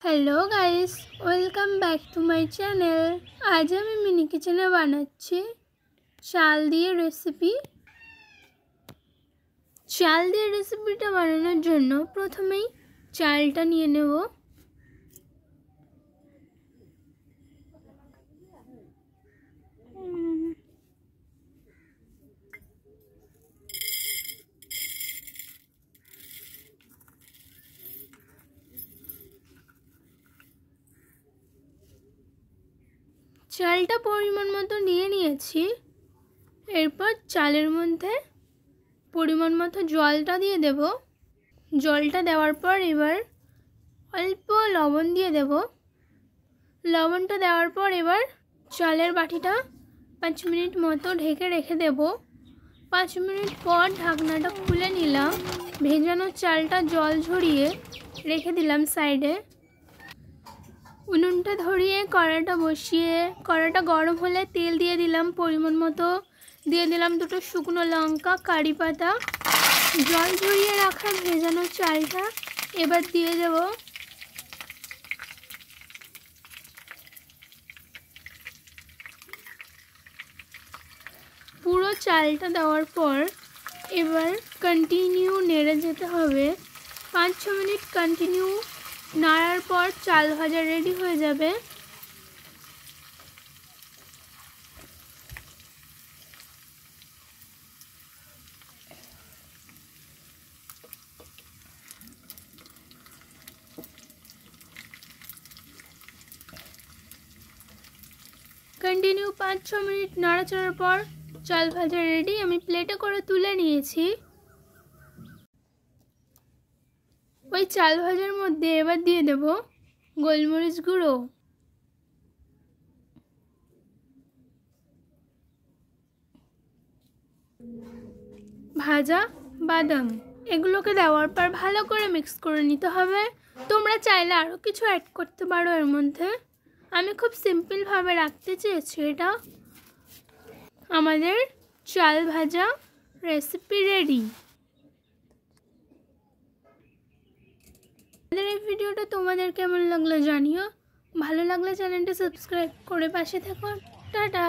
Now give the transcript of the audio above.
Hello guys, welcome back to my channel. आज আমি mini কিচেনে বানাচ্ছি চাল দিয়ে রেসিপি। চাল দিয়ে রেসিপিটা বানানোর জন্য প্রথমেই চালটা নিয়ে নেব। চালটা পরিমাণ মতো নিয়ে নিয়েছি। এরপর চালের মধ্যে পরিমাণ মতো জলটা দিয়ে দেব। জলটা দেওয়ার পর এবার অল্প লবণ দিয়ে দেব। লবণটা দেওয়ার পর এবার চালের বাটিটা 5 মিনিট মতো ঢেকে রেখে দেব। 5 মিনিট পর ঢাকনাটা খুলে নিলাম। ভেজানো চালটা জল ঝরিয়ে রেখে দিলাম সাইডে। উনুনটা ধরিয়ে কড়াটা বসিয়ে কড়াটা গরম হলে তেল দিয়ে দিলাম পরিমাণ মতো। দিয়ে দিলাম 2টো শুকনো লঙ্কা, কারি পাতা। জল ঝরিয়ে রাখা ভেজানো চালটা এবার দিয়ে দেব। পুরো চালটা দেওয়ার পর এবার কন্টিনিউ নেড়ে যেতে হবে। 5-6 মিনিট কন্টিনিউ নাড়ার পর চাল ভাজা রেডি হয়ে যাবে। কন্টিনিউ 5-6 মিনিট নাড়াচাড়ার পর চাল ভাজা রেডি। আমি প্লেটে করে তুলে নিয়েছি। ওই চাল ভাজার মধ্যে এবার দিয়ে দেব গোলমরিচ গুঁড়ো, ভাজা বাদাম। এগুলোকে দেওয়ার পর ভালো করে মিক্স করে নিতে হবে। তোমরা চাইলে আরও কিছু অ্যাড করতে পারো এর মধ্যে। আমি খুব সিম্পলভাবে রাখতে চেয়েছি এটা। আমাদের চাল ভাজা রেসিপি রেডি। আমাদের এই ভিডিওটা তোমাদের কেমন লাগলো জানিও। ভালো লাগলে চ্যানেলটা সাবস্ক্রাইব করে পাশে থেকো। টাটা।